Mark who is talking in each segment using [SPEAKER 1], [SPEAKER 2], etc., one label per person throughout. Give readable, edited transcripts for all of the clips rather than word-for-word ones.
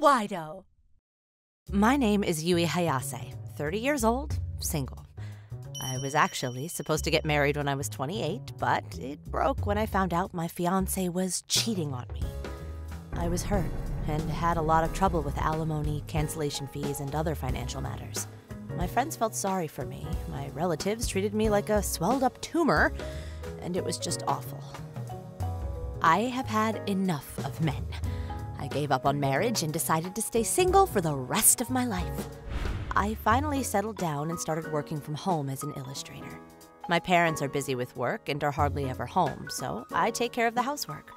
[SPEAKER 1] Wido.
[SPEAKER 2] My name is Yui Hayase, 30 years old, single. I was actually supposed to get married when I was 28, but it broke when I found out my fiancé was cheating on me. I was hurt and had a lot of trouble with alimony, cancellation fees, and other financial matters. My friends felt sorry for me, my relatives treated me like a swelled-up tumor, and it was just awful. I have had enough of men. I gave up on marriage and decided to stay single for the rest of my life. I finally settled down and started working from home as an illustrator. My parents are busy with work and are hardly ever home, so I take care of the housework.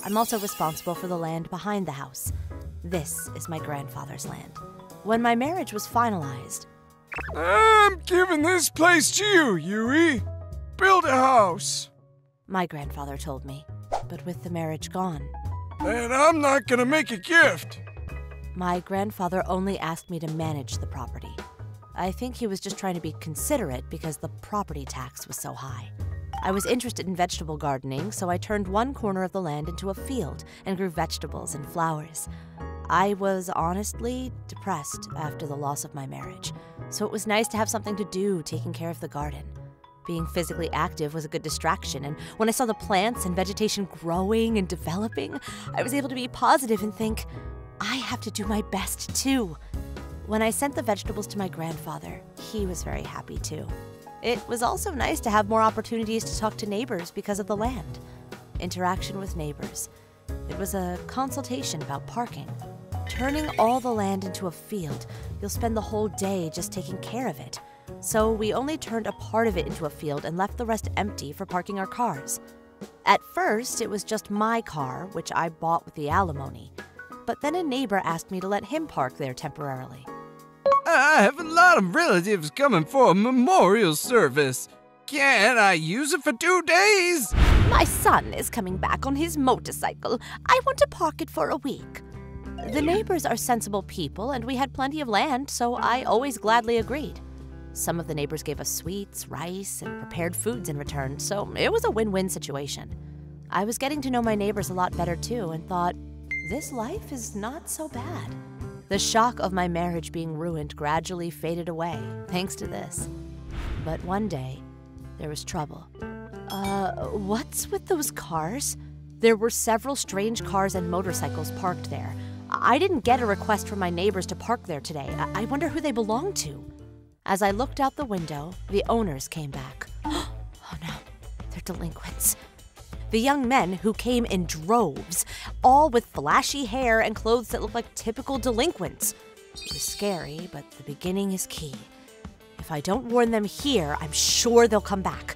[SPEAKER 2] I'm also responsible for the land behind the house. This is my grandfather's land. When my marriage was finalized,
[SPEAKER 3] I'm giving this place to you, Yui. Build a house.
[SPEAKER 2] my grandfather told me, but with the marriage gone,
[SPEAKER 3] And I'm not gonna make a gift.
[SPEAKER 2] my grandfather only asked me to manage the property. I think he was just trying to be considerate because the property tax was so high. I was interested in vegetable gardening, so I turned one corner of the land into a field and grew vegetables and flowers. I was honestly depressed after the loss of my marriage, so it was nice to have something to do taking care of the garden. Being physically active was a good distraction, and when I saw the plants and vegetation growing and developing, I was able to be positive and think, I have to do my best too. When I sent the vegetables to my grandfather, he was very happy too. It was also nice to have more opportunities to talk to neighbors because of the land. Interaction with neighbors. It was a consultation about parking. Turning all the land into a field, you'll spend the whole day just taking care of it. So we only turned a part of it into a field and left the rest empty for parking our cars. At first, it was just my car, which I bought with the alimony. But then a neighbor asked me to let him park there temporarily.
[SPEAKER 4] I have a lot of relatives coming for a memorial service. Can I use it for 2 days?
[SPEAKER 2] My son is coming back on his motorcycle. I want to park it for a week. The neighbors are sensible people, and we had plenty of land, so I always gladly agreed. Some of the neighbors gave us sweets, rice, and prepared foods in return, so it was a win-win situation. I was getting to know my neighbors a lot better too, and thought, this life is not so bad. The shock of my marriage being ruined gradually faded away, thanks to this. But one day, there was trouble. What's with those cars? There were several strange cars and motorcycles parked there. I didn't get a request from my neighbors to park there today. I wonder who they belong to. As I looked out the window, the owners came back. Oh no, they're delinquents. The young men who came in droves, all with flashy hair and clothes that looked like typical delinquents. It was scary, but the beginning is key. If I don't warn them here, I'm sure they'll come back.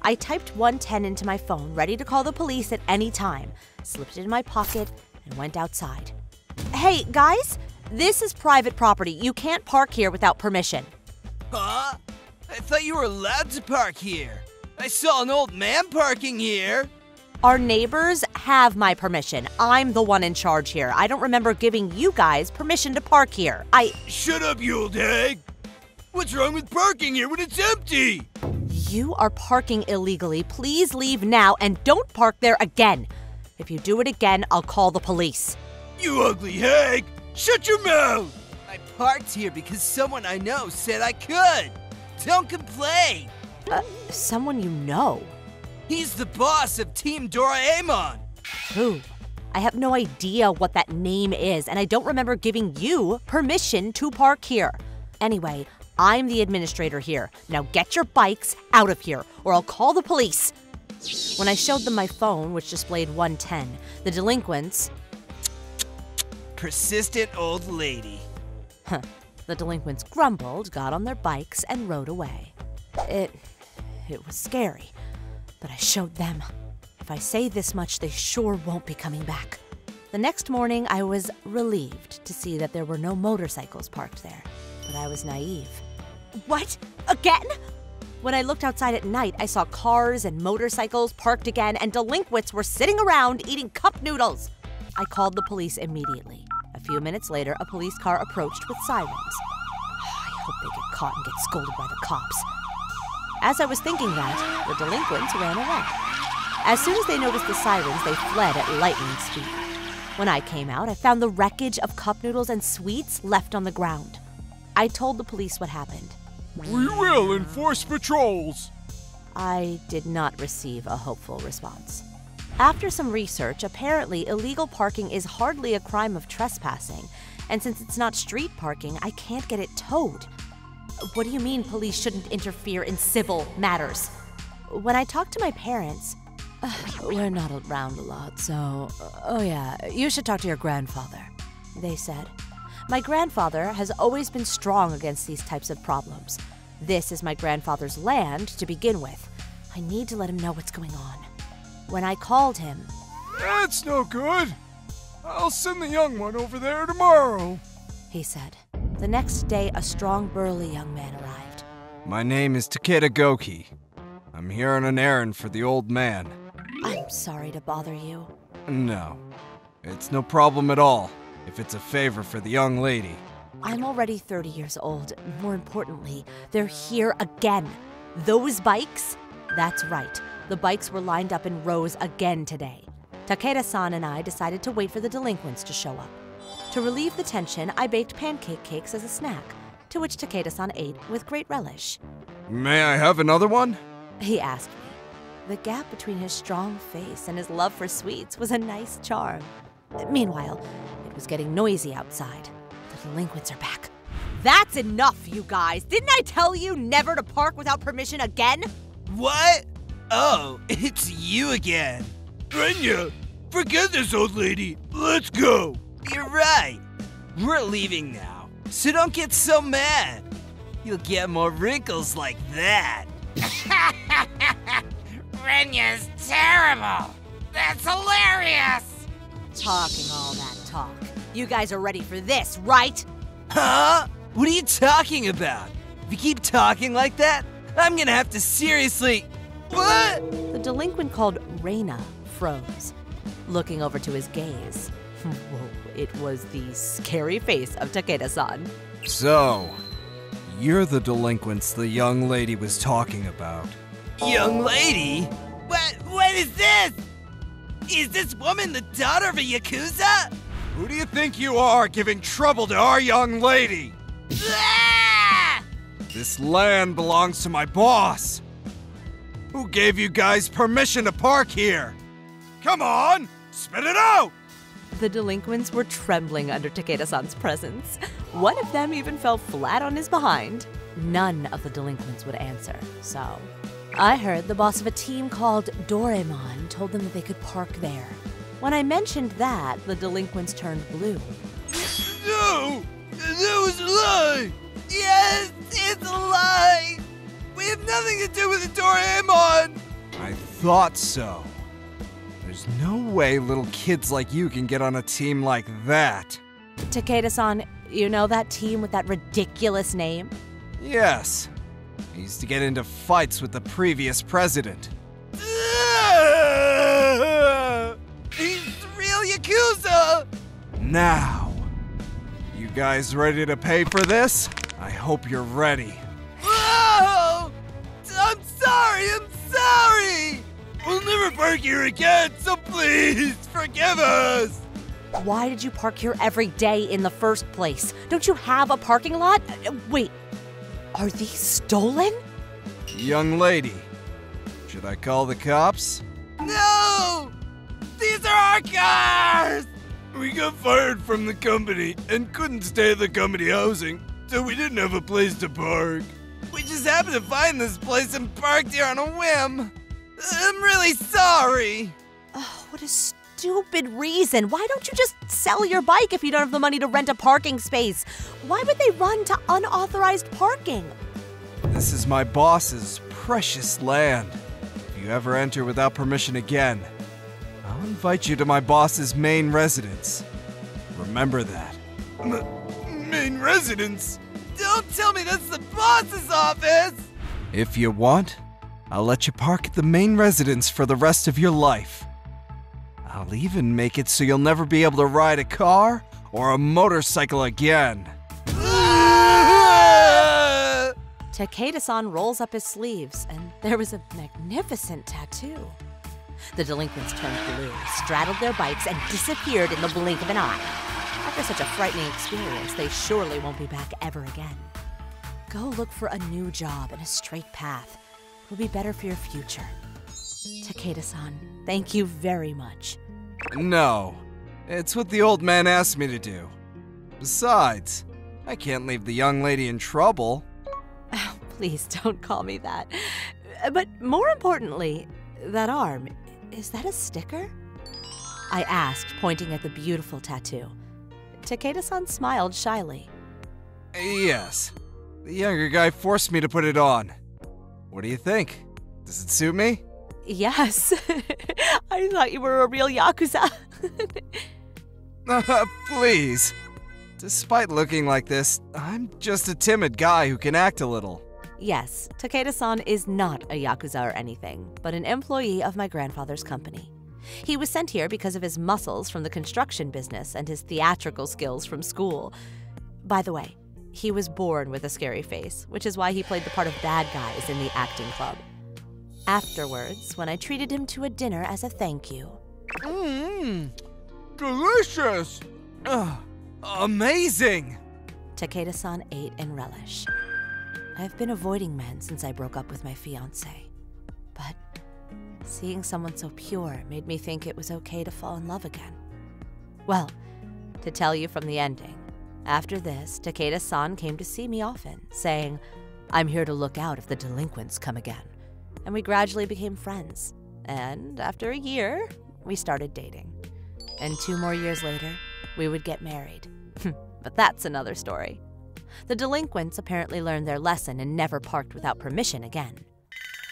[SPEAKER 2] I typed 110 into my phone, ready to call the police at any time, slipped it in my pocket, and went outside. Hey, guys, this is private property. You can't park here without permission.
[SPEAKER 4] Huh? I thought you were allowed to park here. I saw an old man parking here.
[SPEAKER 2] Our neighbors have my permission. I'm the one in charge here. I don't remember giving you guys permission to park here.
[SPEAKER 4] Shut up, you old hag! What's wrong with parking here when it's empty?
[SPEAKER 2] You are parking illegally. Please leave now and don't park there again. If you do it again, I'll call the police.
[SPEAKER 4] You ugly hag! Shut your mouth! I parked here because someone I know said I could. Don't complain.
[SPEAKER 2] Someone you know?
[SPEAKER 4] He's the boss of Team Doraemon.
[SPEAKER 2] Who? I have no idea what that name is, and I don't remember giving you permission to park here. Anyway, I'm the administrator here. Now get your bikes out of here, or I'll call the police. When I showed them my phone, which displayed 110, the delinquents...
[SPEAKER 4] Persistent old lady.
[SPEAKER 2] The delinquents grumbled, got on their bikes, and rode away. It was scary, but I showed them. If I say this much, they sure won't be coming back. The next morning, I was relieved to see that there were no motorcycles parked there, but I was naive. What? Again? When I looked outside at night, I saw cars and motorcycles parked again, and delinquents were sitting around eating cup noodles. I called the police immediately. A few minutes later, a police car approached with sirens. I hope they get caught and get scolded by the cops. As I was thinking that, the delinquents ran away. As soon as they noticed the sirens, they fled at lightning speed. When I came out, I found the wreckage of cup noodles and sweets left on the ground. I told the police what happened.
[SPEAKER 3] We will enforce patrols.
[SPEAKER 2] I did not receive a hopeful response. After some research, apparently illegal parking is hardly a crime of trespassing, and since it's not street parking, I can't get it towed. What do you mean police shouldn't interfere in civil matters? When I talked to my parents, we're not around a lot, so, oh yeah, you should talk to your grandfather, they said. My grandfather has always been strong against these types of problems. This is my grandfather's land to begin with. I need to let him know what's going on. When I called him,
[SPEAKER 3] That's no good. I'll send the young one over there tomorrow,
[SPEAKER 2] he said. The next day, a strong, burly young man arrived.
[SPEAKER 1] My name is Takeda Goki. I'm here on an errand for the old man.
[SPEAKER 2] I'm sorry to bother you.
[SPEAKER 1] No, it's no problem at all, if it's a favor for the young lady.
[SPEAKER 2] I'm already 30 years old. More importantly, they're here again. Those bikes? That's right. The bikes were lined up in rows again today. Takeda-san and I decided to wait for the delinquents to show up. To relieve the tension, I baked pancake cakes as a snack, to which Takeda-san ate with great relish.
[SPEAKER 1] May I have another one?
[SPEAKER 2] He asked me. The gap between his strong face and his love for sweets was a nice charm. Meanwhile, it was getting noisy outside. The delinquents are back. That's enough, you guys! Didn't I tell you never to park without permission again?
[SPEAKER 4] What? Oh, it's you again.
[SPEAKER 3] Brenya, forget this old lady. Let's go.
[SPEAKER 4] You're right. We're leaving now, so don't get so mad. You'll get more wrinkles like that.
[SPEAKER 5] Renya's terrible. That's hilarious.
[SPEAKER 2] Talking all that talk. You guys are ready for this, right?
[SPEAKER 4] Huh? What are you talking about? If you keep talking like that, I'm gonna have to seriously... What?
[SPEAKER 2] The delinquent called Reina froze, looking over to his gaze. Whoa, it was the scary face of Takeda-san.
[SPEAKER 1] So, you're the delinquents the young lady was talking about.
[SPEAKER 4] Young lady? What is this? Is this woman the daughter of a Yakuza?
[SPEAKER 3] Who do you think you are giving trouble to our young lady?
[SPEAKER 5] Ah!
[SPEAKER 1] This land belongs to my boss.
[SPEAKER 3] Who gave you guys permission to park here? Come on, spit it out!
[SPEAKER 2] The delinquents were trembling under Takeda-san's presence. One of them even fell flat on his behind. None of the delinquents would answer, so I heard the boss of a team called Doraemon told them that they could park there. When I mentioned that, the delinquents turned blue.
[SPEAKER 3] No! That was a lie!
[SPEAKER 4] Yes, it's a lie! We have nothing to do with the Doraemon!
[SPEAKER 1] I thought so. There's no way little kids like you can get on a team like that.
[SPEAKER 2] Takeda-san, you know that team with that ridiculous name?
[SPEAKER 1] Yes. I used to get into fights with the previous president.
[SPEAKER 4] He's the real Yakuza!
[SPEAKER 1] Now, you guys ready to pay for this? I hope you're ready.
[SPEAKER 4] Whoa! I'm sorry!
[SPEAKER 3] We'll never park here again, so please forgive us!
[SPEAKER 2] Why did you park here every day in the first place? Don't you have a parking lot? Wait, are these stolen?
[SPEAKER 1] Young lady, should I call the cops?
[SPEAKER 4] No! These are our cars!
[SPEAKER 3] We got fired from the company and couldn't stay at the company housing, so we didn't have a place to park.
[SPEAKER 4] We just happened to find this place and parked here on a whim. I'm really sorry.
[SPEAKER 2] Oh, what a stupid reason. Why don't you just sell your bike if you don't have the money to rent a parking space? Why would they run to unauthorized parking?
[SPEAKER 1] This is my boss's precious land. If you ever enter without permission again, I'll invite you to my boss's main residence. Remember that.
[SPEAKER 3] Main residence?
[SPEAKER 4] Don't tell me that's the boss's office!
[SPEAKER 1] If you want, I'll let you park at the main residence for the rest of your life. I'll even make it so you'll never be able to ride a car or a motorcycle again.
[SPEAKER 2] Takeda-san rolls up his sleeves, and there was a magnificent tattoo. The delinquents turned blue, straddled their bikes, and disappeared in the blink of an eye. After such a frightening experience, they surely won't be back ever again. Go look for a new job and a straight path. It will be better for your future. Takeda-san, thank you very much.
[SPEAKER 1] No, it's what the old man asked me to do. Besides, I can't leave the young lady in trouble.
[SPEAKER 2] Oh, please don't call me that. But more importantly, that arm, is that a sticker? I asked, pointing at the beautiful tattoo. Takeda-san smiled shyly.
[SPEAKER 1] Yes, the younger guy forced me to put it on. What do you think? Does it suit me?
[SPEAKER 2] Yes. I thought you were a real Yakuza.
[SPEAKER 1] Please. Despite looking like this, I'm just a timid guy who can act a little.
[SPEAKER 2] Yes, Takeda-san is not a Yakuza or anything, but an employee of my grandfather's company. He was sent here because of his muscles from the construction business and his theatrical skills from school. By the way, he was born with a scary face, which is why he played the part of bad guys in the acting club. Afterwards, when I treated him to a dinner as a thank you.
[SPEAKER 1] Delicious! Amazing!
[SPEAKER 2] Takeda-san ate in relish. I've been avoiding men since I broke up with my fiancé. But seeing someone so pure made me think it was okay to fall in love again. Well, to tell you from the ending, after this, Takeda-san came to see me often, saying, "I'm here to look out if the delinquents come again." And we gradually became friends. And after a year, we started dating. And 2 more years later, we would get married. But that's another story. The delinquents apparently learned their lesson and never parked without permission again.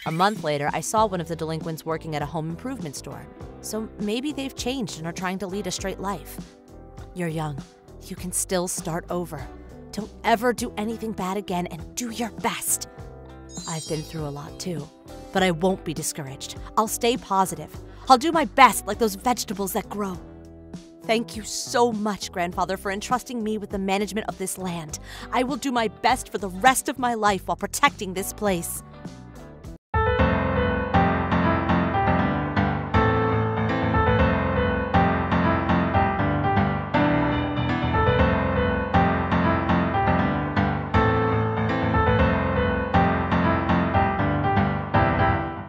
[SPEAKER 2] A month later, I saw one of the delinquents working at a home improvement store. So maybe they've changed and are trying to lead a straight life. You're young. You can still start over. Don't ever do anything bad again and do your best. I've been through a lot too, but I won't be discouraged. I'll stay positive. I'll do my best like those vegetables that grow. Thank you so much, Grandfather, for entrusting me with the management of this land. I will do my best for the rest of my life while protecting this place.